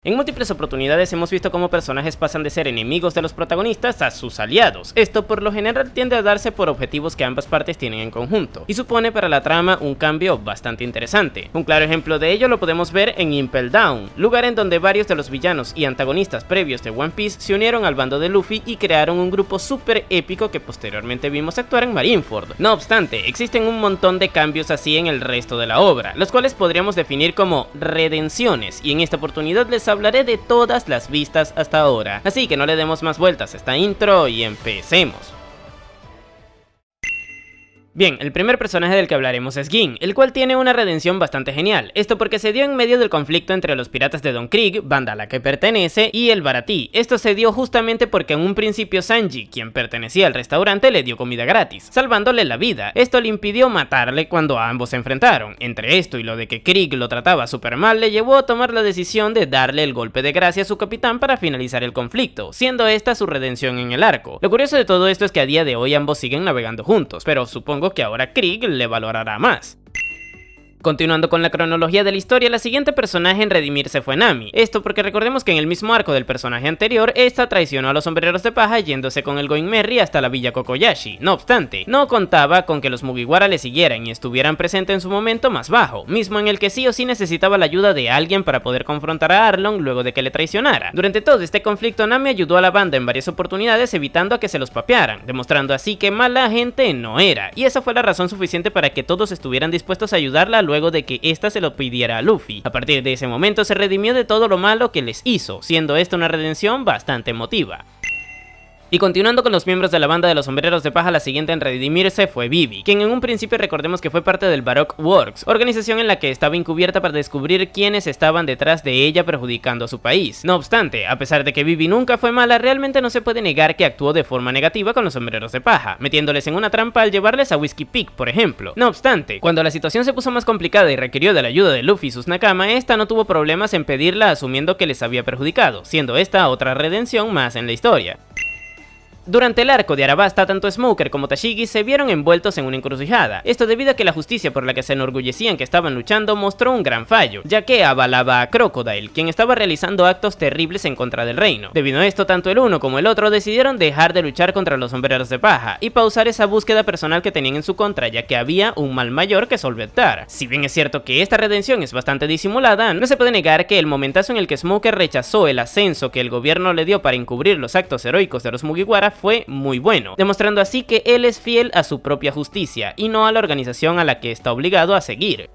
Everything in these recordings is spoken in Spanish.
En múltiples oportunidades hemos visto cómo personajes pasan de ser enemigos de los protagonistas a sus aliados. Esto por lo general tiende a darse por objetivos que ambas partes tienen en conjunto, y supone para la trama un cambio bastante interesante. Un claro ejemplo de ello lo podemos ver en Impel Down, lugar en donde varios de los villanos y antagonistas previos de One Piece se unieron al bando de Luffy y crearon un grupo súper épico que posteriormente vimos actuar en Marineford. No obstante, existen un montón de cambios así en el resto de la obra, los cuales podríamos definir como redenciones, y en esta oportunidad les hablaré de todas las vistas hasta ahora, así que no le demos más vueltas a esta intro y empecemos. Bien, el primer personaje del que hablaremos es Gin, el cual tiene una redención bastante genial, esto porque se dio en medio del conflicto entre los piratas de Don Krieg, banda a la que pertenece, y el Baratie. Esto se dio justamente porque en un principio Sanji, quien pertenecía al restaurante, le dio comida gratis, salvándole la vida. Esto le impidió matarle cuando ambos se enfrentaron. Entre esto y lo de que Krieg lo trataba súper mal, le llevó a tomar la decisión de darle el golpe de gracia a su capitán para finalizar el conflicto, siendo esta su redención en el arco. Lo curioso de todo esto es que a día de hoy ambos siguen navegando juntos, pero supongo que ahora Krieg le valorará más. Continuando con la cronología de la historia, la siguiente personaje en redimirse fue Nami. Esto porque recordemos que en el mismo arco del personaje anterior, esta traicionó a los sombreros de paja yéndose con el Going Merry hasta la villa Kokoyashi. No obstante, no contaba con que los Mugiwara le siguieran y estuvieran presentes en su momento más bajo, mismo en el que sí o sí necesitaba la ayuda de alguien para poder confrontar a Arlong luego de que le traicionara. Durante todo este conflicto, Nami ayudó a la banda en varias oportunidades evitando a que se los papearan, demostrando así que mala gente no era, y esa fue la razón suficiente para que todos estuvieran dispuestos a ayudarla luego de que ésta se lo pidiera a Luffy. A partir de ese momento se redimió de todo lo malo que les hizo, siendo esta una redención bastante emotiva. Y continuando con los miembros de la banda de los sombreros de paja, la siguiente en redimirse fue Vivi, quien en un principio recordemos que fue parte del Baroque Works, organización en la que estaba encubierta para descubrir quiénes estaban detrás de ella perjudicando a su país. No obstante, a pesar de que Vivi nunca fue mala, realmente no se puede negar que actuó de forma negativa con los sombreros de paja, metiéndoles en una trampa al llevarles a Whiskey Peak, por ejemplo. No obstante, cuando la situación se puso más complicada y requirió de la ayuda de Luffy y sus Nakama, esta no tuvo problemas en pedirla asumiendo que les había perjudicado, siendo esta otra redención más en la historia. Durante el arco de Arabasta, tanto Smoker como Tashigi se vieron envueltos en una encrucijada, esto debido a que la justicia por la que se enorgullecían que estaban luchando mostró un gran fallo, ya que avalaba a Crocodile, quien estaba realizando actos terribles en contra del reino. Debido a esto, tanto el uno como el otro decidieron dejar de luchar contra los sombreros de paja y pausar esa búsqueda personal que tenían en su contra, ya que había un mal mayor que solventar. Si bien es cierto que esta redención es bastante disimulada, no se puede negar que el momentazo en el que Smoker rechazó el ascenso que el gobierno le dio para encubrir los actos heroicos de los Mugiwara fue muy bueno, demostrando así que él es fiel a su propia justicia y no a la organización a la que está obligado a seguir.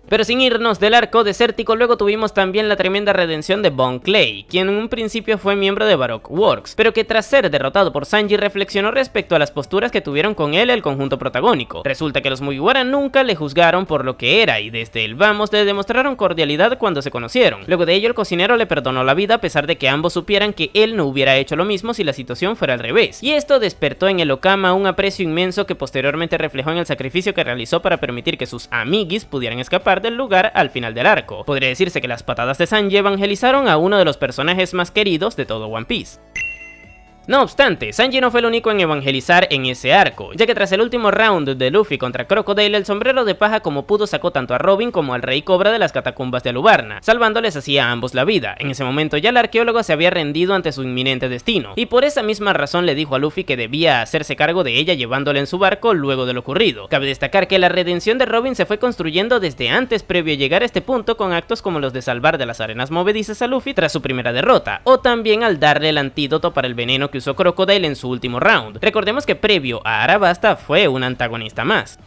Pero sin irnos del arco desértico, luego tuvimos también la tremenda redención de Bon Clay, quien en un principio fue miembro de Baroque Works, pero que tras ser derrotado por Sanji reflexionó respecto a las posturas que tuvieron con él el conjunto protagónico. Resulta que los Mugiwara nunca le juzgaron por lo que era y desde el vamos le demostraron cordialidad cuando se conocieron. Luego de ello el cocinero le perdonó la vida a pesar de que ambos supieran que él no hubiera hecho lo mismo si la situación fuera al revés. Y esto despertó en el Okama un aprecio inmenso que posteriormente reflejó en el sacrificio que realizó para permitir que sus amiguis pudieran escapar del lugar al final del arco. Podría decirse que las patadas de Sanji evangelizaron a uno de los personajes más queridos de todo One Piece. No obstante, Sanji no fue el único en evangelizar en ese arco, ya que tras el último round de Luffy contra Crocodile, el sombrero de paja como pudo sacó tanto a Robin como al Rey Cobra de las catacumbas de Alubarna, salvándoles así a ambos la vida. En ese momento ya el arqueólogo se había rendido ante su inminente destino, y por esa misma razón le dijo a Luffy que debía hacerse cargo de ella llevándola en su barco luego de lo ocurrido. Cabe destacar que la redención de Robin se fue construyendo desde antes previo a llegar a este punto con actos como los de salvar de las arenas movedizas a Luffy tras su primera derrota, o también al darle el antídoto para el veneno que usó Crocodile en su último round. Recordemos que previo a Arabasta fue un antagonista más.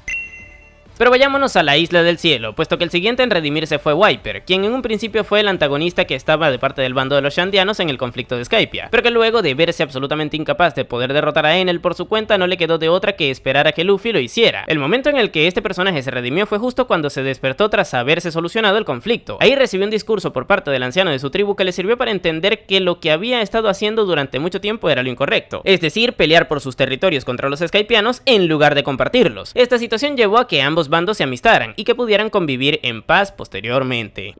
Pero vayámonos a la Isla del Cielo, puesto que el siguiente en redimirse fue Viper, quien en un principio fue el antagonista que estaba de parte del bando de los Shandianos en el conflicto de Skypiea, pero que luego de verse absolutamente incapaz de poder derrotar a Enel por su cuenta no le quedó de otra que esperar a que Luffy lo hiciera. El momento en el que este personaje se redimió fue justo cuando se despertó tras haberse solucionado el conflicto. Ahí recibió un discurso por parte del anciano de su tribu que le sirvió para entender que lo que había estado haciendo durante mucho tiempo era lo incorrecto, es decir, pelear por sus territorios contra los Skypianos en lugar de compartirlos. Esta situación llevó a que ambos bandos se amistaran y que pudieran convivir en paz posteriormente.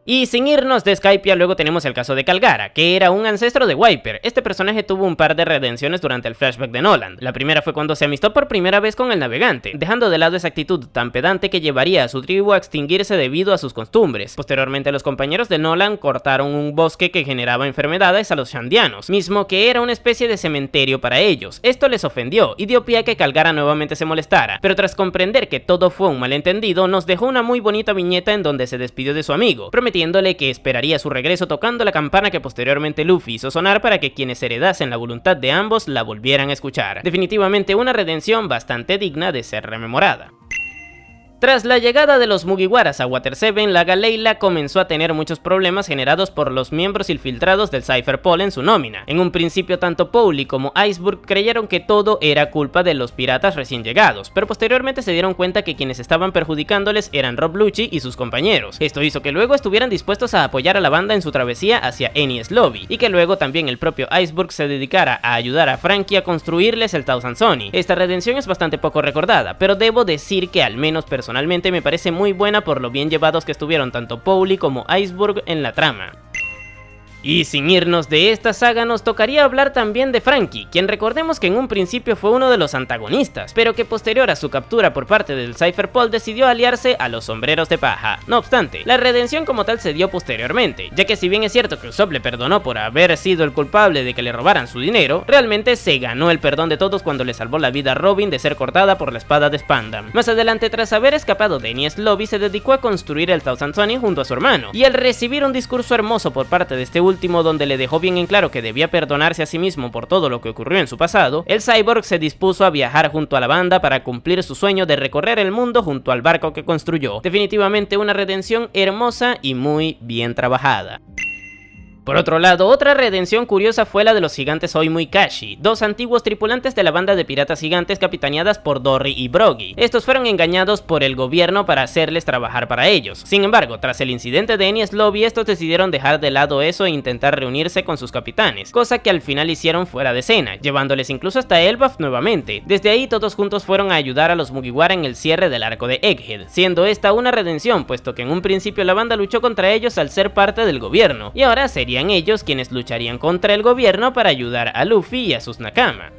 Y sin irnos de Skypiea, luego tenemos el caso de Calgara, que era un ancestro de Wiper. Este personaje tuvo un par de redenciones durante el flashback de Nolan. La primera fue cuando se amistó por primera vez con el navegante, dejando de lado esa actitud tan pedante que llevaría a su tribu a extinguirse debido a sus costumbres. Posteriormente, los compañeros de Nolan cortaron un bosque que generaba enfermedades a los Shandianos, mismo que era una especie de cementerio para ellos. Esto les ofendió y dio pie a que Calgara nuevamente se molestara, pero tras comprender que todo fue un malentendido, nos dejó una muy bonita viñeta en donde se despidió de su amigo, prometiéndole que esperaría su regreso tocando la campana que posteriormente Luffy hizo sonar para que quienes heredasen la voluntad de ambos la volvieran a escuchar. Definitivamente una redención bastante digna de ser rememorada. Tras la llegada de los Mugiwaras a Water 7, la Galeila comenzó a tener muchos problemas generados por los miembros infiltrados del Cypher Pol en su nómina. En un principio, tanto Powly como Iceberg creyeron que todo era culpa de los piratas recién llegados, pero posteriormente se dieron cuenta que quienes estaban perjudicándoles eran Rob Lucci y sus compañeros. Esto hizo que luego estuvieran dispuestos a apoyar a la banda en su travesía hacia Enies Lobby, y que luego también el propio Iceberg se dedicara a ayudar a Frankie a construirles el Thousand Sunny. Esta redención es bastante poco recordada, pero debo decir que al menos personalmente me parece muy buena por lo bien llevados que estuvieron tanto Powly como Iceberg en la trama. Y sin irnos de esta saga, nos tocaría hablar también de Frankie, quien recordemos que en un principio fue uno de los antagonistas, pero que posterior a su captura por parte del Cypher Pol decidió aliarse a los Sombreros de Paja. No obstante, la redención como tal se dio posteriormente, ya que si bien es cierto que Usopp le perdonó por haber sido el culpable de que le robaran su dinero, realmente se ganó el perdón de todos cuando le salvó la vida a Robin de ser cortada por la espada de Spandam. Más adelante, tras haber escapado de Enies Lobby, se dedicó a construir el Thousand Sunny junto a su hermano, y al recibir un discurso hermoso por parte de este último donde le dejó bien en claro que debía perdonarse a sí mismo por todo lo que ocurrió en su pasado, el Cyborg se dispuso a viajar junto a la banda para cumplir su sueño de recorrer el mundo junto al barco que construyó. Definitivamente una redención hermosa y muy bien trabajada. Por otro lado, otra redención curiosa fue la de los gigantes Oimu y Kashi, dos antiguos tripulantes de la banda de piratas gigantes capitaneadas por Dory y Broggy. Estos fueron engañados por el gobierno para hacerles trabajar para ellos. Sin embargo, tras el incidente de Enies Lobby, estos decidieron dejar de lado eso e intentar reunirse con sus capitanes, cosa que al final hicieron fuera de escena, llevándoles incluso hasta Elbaf nuevamente. Desde ahí todos juntos fueron a ayudar a los Mugiwara en el cierre del arco de Egghead, siendo esta una redención, puesto que en un principio la banda luchó contra ellos al ser parte del gobierno, y ahora serían ellos quienes lucharían contra el gobierno para ayudar a Luffy y a sus Nakama.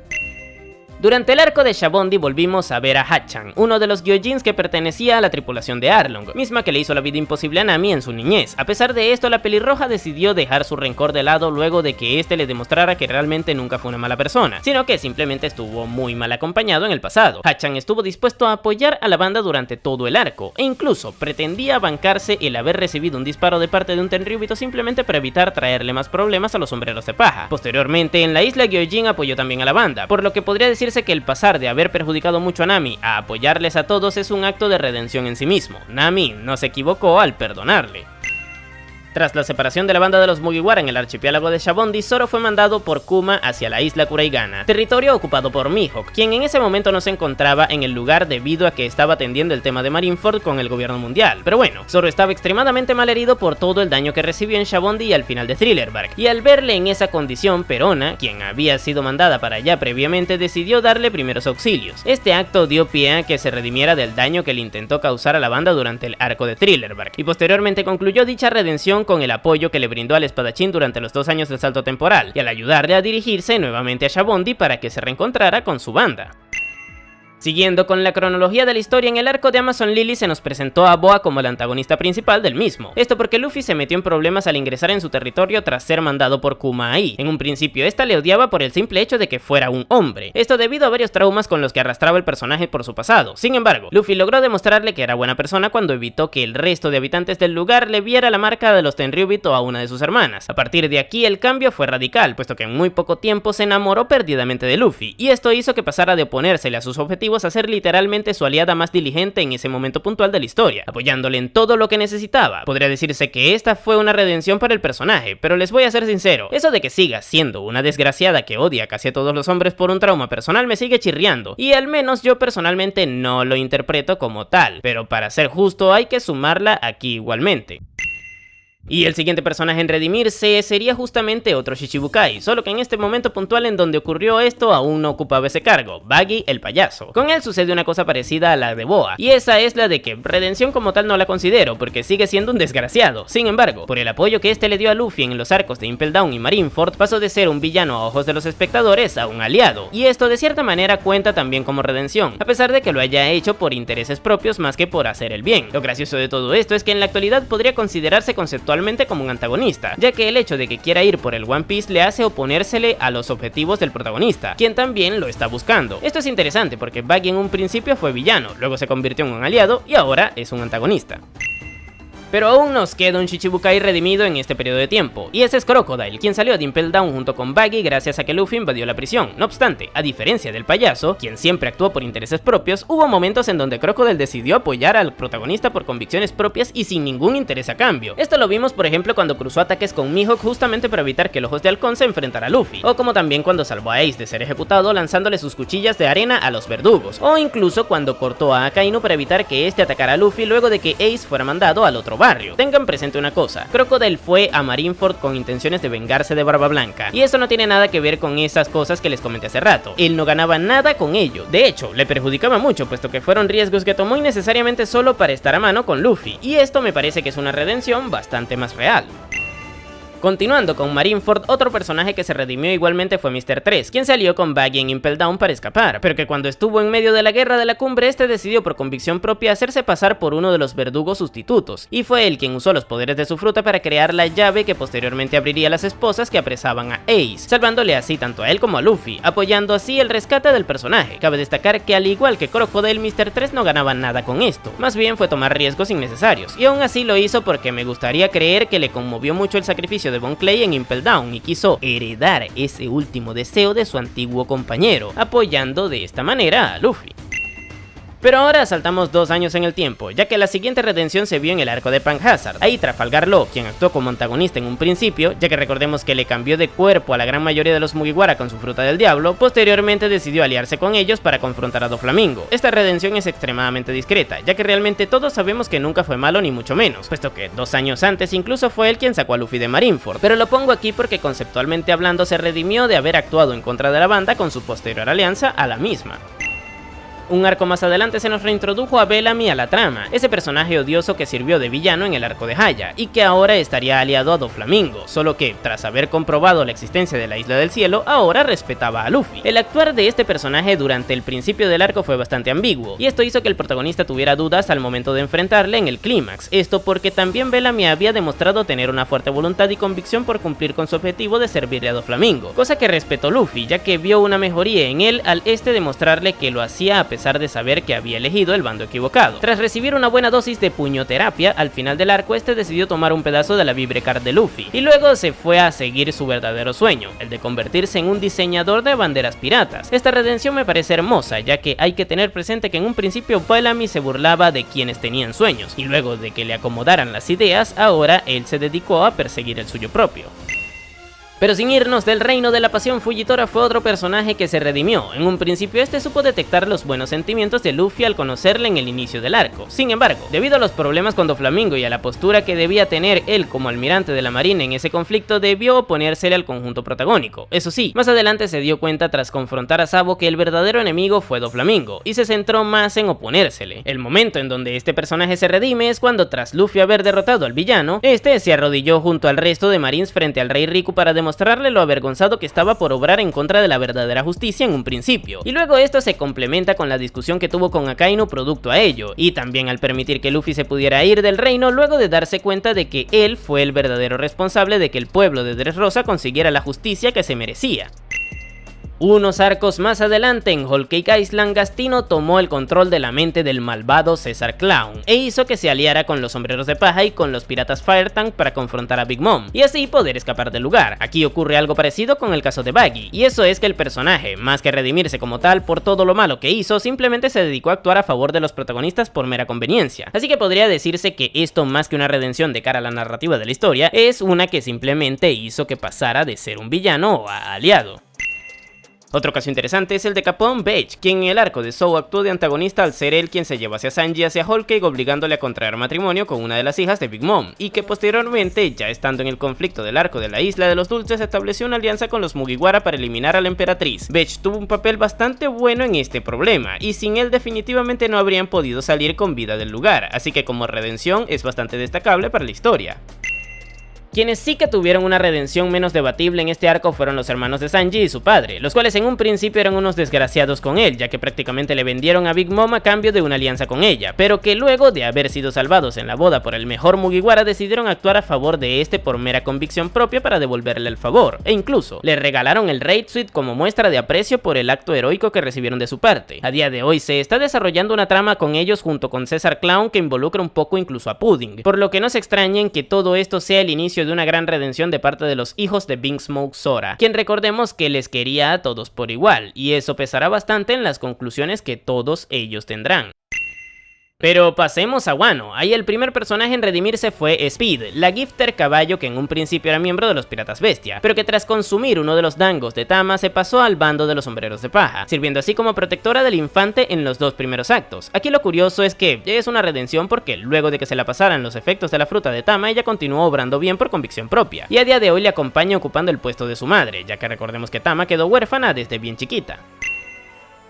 Durante el arco de Shabondi volvimos a ver a Hatchan, uno de los Gyojins que pertenecía a la tripulación de Arlong, misma que le hizo la vida imposible a Nami en su niñez. A pesar de esto, la pelirroja decidió dejar su rencor de lado luego de que este le demostrara que realmente nunca fue una mala persona, sino que simplemente estuvo muy mal acompañado en el pasado. Hatchan estuvo dispuesto a apoyar a la banda durante todo el arco, e incluso pretendía bancarse el haber recibido un disparo de parte de un Tenryubito simplemente para evitar traerle más problemas a los Sombreros de Paja. Posteriormente, en la isla, Gyojin apoyó también a la banda, por lo que podría decirse que el pasar de haber perjudicado mucho a Nami a apoyarles a todos es un acto de redención en sí mismo. Nami no se equivocó al perdonarle. Tras la separación de la banda de los Mugiwara en el archipiélago de Shabondi, Zoro fue mandado por Kuma hacia la isla Kuraigana, territorio ocupado por Mihawk, quien en ese momento no se encontraba en el lugar debido a que estaba atendiendo el tema de Marineford con el gobierno mundial. Pero bueno, Zoro estaba extremadamente mal herido por todo el daño que recibió en Shabondi y al final de Thriller Bark, y al verle en esa condición, Perona, quien había sido mandada para allá previamente, decidió darle primeros auxilios. Este acto dio pie a que se redimiera del daño que le intentó causar a la banda durante el arco de Thriller Bark, y posteriormente concluyó dicha redención con el apoyo que le brindó al espadachín durante los 2 años del salto temporal, y al ayudarle a dirigirse nuevamente a Shabondi para que se reencontrara con su banda. Siguiendo con la cronología de la historia, en el arco de Amazon Lily se nos presentó a Boa como el antagonista principal del mismo. Esto porque Luffy se metió en problemas al ingresar en su territorio tras ser mandado por Kuma ahí. En un principio esta le odiaba por el simple hecho de que fuera un hombre, esto debido a varios traumas con los que arrastraba el personaje por su pasado. Sin embargo, Luffy logró demostrarle que era buena persona cuando evitó que el resto de habitantes del lugar le viera la marca de los Tenryubito a una de sus hermanas. A partir de aquí el cambio fue radical, puesto que en muy poco tiempo se enamoró perdidamente de Luffy, y esto hizo que pasara de oponérsele a sus objetivos a ser literalmente su aliada más diligente en ese momento puntual de la historia, apoyándole en todo lo que necesitaba. Podría decirse que esta fue una redención para el personaje, pero les voy a ser sincero, eso de que siga siendo una desgraciada que odia casi a todos los hombres por un trauma personal me sigue chirriando, y al menos yo personalmente no lo interpreto como tal, pero para ser justo hay que sumarla aquí igualmente. Y el siguiente personaje en redimirse sería justamente otro Shichibukai, solo que en este momento puntual en donde ocurrió esto aún no ocupaba ese cargo, Buggy el payaso. Con él sucede una cosa parecida a la de Boa, y esa es la de que redención como tal no la considero, porque sigue siendo un desgraciado. Sin embargo, por el apoyo que este le dio a Luffy en los arcos de Impel Down y Marineford, pasó de ser un villano a ojos de los espectadores a un aliado, y esto de cierta manera cuenta también como redención, a pesar de que lo haya hecho por intereses propios más que por hacer el bien. Lo gracioso de todo esto es que en la actualidad podría considerarse conceptualmente como un antagonista, ya que el hecho de que quiera ir por el One Piece le hace oponérsele a los objetivos del protagonista, quien también lo está buscando. Esto es interesante porque Buggy en un principio fue villano, luego se convirtió en un aliado y ahora es un antagonista. Pero aún nos queda un Shichibukai redimido en este periodo de tiempo, y ese es Crocodile, quien salió de Impel Down junto con Buggy gracias a que Luffy invadió la prisión. No obstante, a diferencia del payaso, quien siempre actuó por intereses propios, hubo momentos en donde Crocodile decidió apoyar al protagonista por convicciones propias y sin ningún interés a cambio. Esto lo vimos por ejemplo cuando cruzó ataques con Mihawk justamente para evitar que el Ojos de Halcón se enfrentara a Luffy, o como también cuando salvó a Ace de ser ejecutado lanzándole sus cuchillas de arena a los verdugos, o incluso cuando cortó a Akainu para evitar que este atacara a Luffy luego de que Ace fuera mandado al otro barrio. Tengan presente una cosa, Crocodile fue a Marineford con intenciones de vengarse de Barba Blanca, y eso no tiene nada que ver con esas cosas que les comenté hace rato. Él no ganaba nada con ello, de hecho, le perjudicaba mucho puesto que fueron riesgos que tomó innecesariamente solo para estar a mano con Luffy, y esto me parece que es una redención bastante más real. Continuando con Marineford, otro personaje que se redimió igualmente fue Mr. 3, quien salió con Buggy en Impel Down para escapar, pero que cuando estuvo en medio de la guerra de la cumbre, este decidió por convicción propia hacerse pasar por uno de los verdugos sustitutos, y fue él quien usó los poderes de su fruta para crear la llave que posteriormente abriría a las esposas que apresaban a Ace, salvándole así tanto a él como a Luffy, apoyando así el rescate del personaje. Cabe destacar que al igual que Crocodile, Mr. 3 no ganaba nada con esto, más bien fue tomar riesgos innecesarios, y aún así lo hizo porque me gustaría creer que le conmovió mucho el sacrificio de Bon Clay en Impel Down y quiso heredar ese último deseo de su antiguo compañero, apoyando de esta manera a Luffy. Pero ahora saltamos 2 años en el tiempo, ya que la siguiente redención se vio en el arco de Punk Hazard. Ahí Trafalgar Law, quien actuó como antagonista en un principio, ya que recordemos que le cambió de cuerpo a la gran mayoría de los Mugiwara con su fruta del diablo, posteriormente decidió aliarse con ellos para confrontar a Doflamingo. Esta redención es extremadamente discreta, ya que realmente todos sabemos que nunca fue malo ni mucho menos, puesto que 2 años antes incluso fue él quien sacó a Luffy de Marineford, pero lo pongo aquí porque conceptualmente hablando se redimió de haber actuado en contra de la banda con su posterior alianza a la misma. Un arco más adelante se nos reintrodujo a Bellamy a la trama, ese personaje odioso que sirvió de villano en el arco de Haya, y que ahora estaría aliado a Doflamingo, solo que, tras haber comprobado la existencia de la Isla del Cielo, ahora respetaba a Luffy. El actuar de este personaje durante el principio del arco fue bastante ambiguo, y esto hizo que el protagonista tuviera dudas al momento de enfrentarle en el clímax, esto porque también Bellamy había demostrado tener una fuerte voluntad y convicción por cumplir con su objetivo de servirle a Doflamingo, cosa que respetó Luffy, ya que vio una mejoría en él al demostrarle que lo hacía a pesar de saber que había elegido el bando equivocado. Tras recibir una buena dosis de puñoterapia, al final del arco decidió tomar un pedazo de la vibrecard de Luffy, y luego se fue a seguir su verdadero sueño, el de convertirse en un diseñador de banderas piratas. Esta redención me parece hermosa, ya que hay que tener presente que en un principio Bellamy se burlaba de quienes tenían sueños, y luego de que le acomodaran las ideas, ahora él se dedicó a perseguir el suyo propio. Pero sin irnos del reino de la pasión, Fujitora fue otro personaje que se redimió. En un principio supo detectar los buenos sentimientos de Luffy al conocerle en el inicio del arco. Sin embargo, debido a los problemas con Doflamingo y a la postura que debía tener él como almirante de la marina en ese conflicto, debió oponérsele al conjunto protagónico. Eso sí, más adelante se dio cuenta tras confrontar a Sabo que el verdadero enemigo fue Doflamingo, y se centró más en oponérsele. El momento en donde este personaje se redime es cuando, tras Luffy haber derrotado al villano, se arrodilló junto al resto de marines frente al rey Riku para demostrarle lo avergonzado que estaba por obrar en contra de la verdadera justicia en un principio, y luego esto se complementa con la discusión que tuvo con Akainu producto a ello, y también al permitir que Luffy se pudiera ir del reino luego de darse cuenta de que él fue el verdadero responsable de que el pueblo de Dressrosa consiguiera la justicia que se merecía. Unos arcos más adelante, en Whole Cake Island, Gastino tomó el control de la mente del malvado César Clown e hizo que se aliara con los sombreros de paja y con los piratas Fire Tank para confrontar a Big Mom y así poder escapar del lugar. Aquí ocurre algo parecido con el caso de Buggy, y eso es que el personaje, más que redimirse como tal por todo lo malo que hizo, simplemente se dedicó a actuar a favor de los protagonistas por mera conveniencia. Así que podría decirse que esto, más que una redención de cara a la narrativa de la historia, es una que simplemente hizo que pasara de ser un villano a aliado. Otro caso interesante es el de Capone Beige, quien en el arco de Zou actuó de antagonista al ser él quien se llevó hacia Sanji hacia Whole Cake obligándole a contraer matrimonio con una de las hijas de Big Mom, y que posteriormente, ya estando en el conflicto del arco de la Isla de los Dulces, estableció una alianza con los Mugiwara para eliminar a la emperatriz. Beige tuvo un papel bastante bueno en este problema, y sin él definitivamente no habrían podido salir con vida del lugar, así que como redención es bastante destacable para la historia. Quienes sí que tuvieron una redención menos debatible en este arco fueron los hermanos de Sanji y su padre, los cuales en un principio eran unos desgraciados con él, ya que prácticamente le vendieron a Big Mom a cambio de una alianza con ella, pero que luego de haber sido salvados en la boda por el mejor Mugiwara decidieron actuar a favor de este por mera convicción propia para devolverle el favor, e incluso le regalaron el Raid Suite como muestra de aprecio por el acto heroico que recibieron de su parte. A día de hoy se está desarrollando una trama con ellos junto con César Clown que involucra un poco incluso a Pudding, por lo que no se extrañen que todo esto sea el inicio de una gran redención de parte de los hijos de Big Smoke Sora, quien recordemos que les quería a todos por igual, y eso pesará bastante en las conclusiones que todos ellos tendrán. Pero pasemos a Wano. Ahí el primer personaje en redimirse fue Speed, la Gifter caballo que en un principio era miembro de los Piratas Bestia, pero que tras consumir uno de los dangos de Tama se pasó al bando de los sombreros de paja, sirviendo así como protectora del infante en los dos primeros actos. Aquí lo curioso es que es una redención porque luego de que se la pasaran los efectos de la fruta de Tama, ella continuó obrando bien por convicción propia, y a día de hoy le acompaña ocupando el puesto de su madre, ya que recordemos que Tama quedó huérfana desde bien chiquita.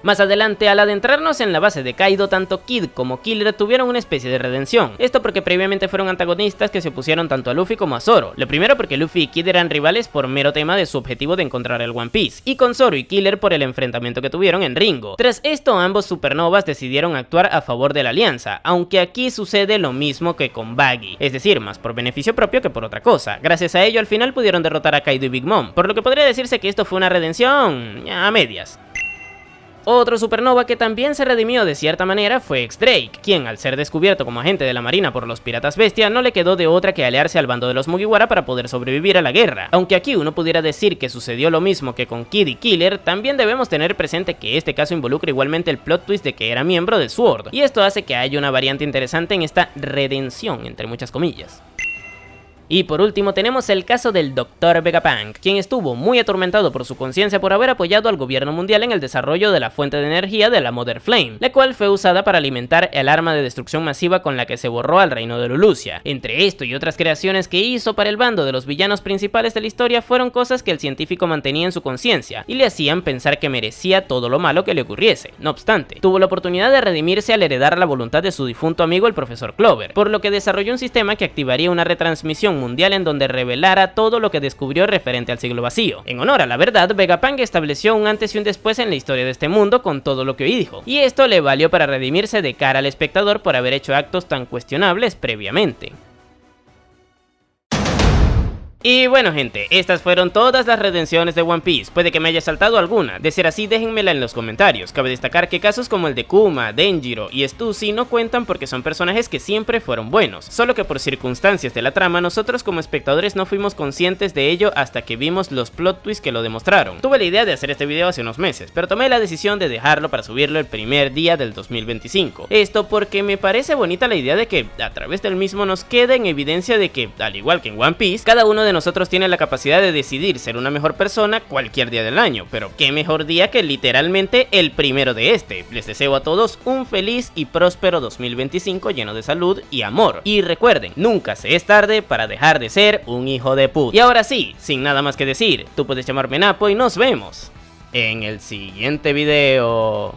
Más adelante, al adentrarnos en la base de Kaido, tanto Kid como Killer tuvieron una especie de redención. Esto porque previamente fueron antagonistas que se opusieron tanto a Luffy como a Zoro. Lo primero porque Luffy y Kid eran rivales por mero tema de su objetivo de encontrar el One Piece, y con Zoro y Killer por el enfrentamiento que tuvieron en Ringo. Tras esto, ambos supernovas decidieron actuar a favor de la alianza, aunque aquí sucede lo mismo que con Baggy, es decir, más por beneficio propio que por otra cosa. Gracias a ello, al final pudieron derrotar a Kaido y Big Mom, por lo que podría decirse que esto fue una redención a medias. Otro supernova que también se redimió de cierta manera fue X-Drake, quien al ser descubierto como agente de la marina por los piratas bestia no le quedó de otra que aliarse al bando de los Mugiwara para poder sobrevivir a la guerra. Aunque aquí uno pudiera decir que sucedió lo mismo que con Kid y Killer, también debemos tener presente que este caso involucra igualmente el plot twist de que era miembro del SWORD, y esto hace que haya una variante interesante en esta redención entre muchas comillas. Y por último tenemos el caso del Dr. Vegapunk, quien estuvo muy atormentado por su conciencia por haber apoyado al gobierno mundial en el desarrollo de la fuente de energía de la Mother Flame, la cual fue usada para alimentar el arma de destrucción masiva con la que se borró al reino de Lulusia. Entre esto y otras creaciones que hizo para el bando de los villanos principales de la historia fueron cosas que el científico mantenía en su conciencia y le hacían pensar que merecía todo lo malo que le ocurriese. No obstante, tuvo la oportunidad de redimirse al heredar la voluntad de su difunto amigo el profesor Clover, por lo que desarrolló un sistema que activaría una retransmisión mundial en donde revelara todo lo que descubrió referente al siglo vacío. En honor a la verdad, Vegapunk estableció un antes y un después en la historia de este mundo con todo lo que hoy dijo, y esto le valió para redimirse de cara al espectador por haber hecho actos tan cuestionables previamente. Y bueno gente, estas fueron todas las redenciones de One Piece. Puede que me haya saltado alguna, de ser así déjenmela en los comentarios. Cabe destacar que casos como el de Kuma, Denjiro y Stussy no cuentan porque son personajes que siempre fueron buenos, solo que por circunstancias de la trama nosotros como espectadores no fuimos conscientes de ello hasta que vimos los plot twists que lo demostraron. Tuve la idea de hacer este video hace unos meses, pero tomé la decisión de dejarlo para subirlo el primer día del 2025. Esto porque me parece bonita la idea de que a través del mismo nos queda en evidencia de que, al igual que en One Piece, cada uno de nosotros tiene la capacidad de decidir ser una mejor persona cualquier día del año, pero qué mejor día que literalmente el primero de este. Les deseo a todos un feliz y próspero 2025 lleno de salud y amor. Y recuerden, nunca se es tarde para dejar de ser un hijo de puta. Y ahora sí, sin nada más que decir, tú puedes llamarme Napo y nos vemos en el siguiente video.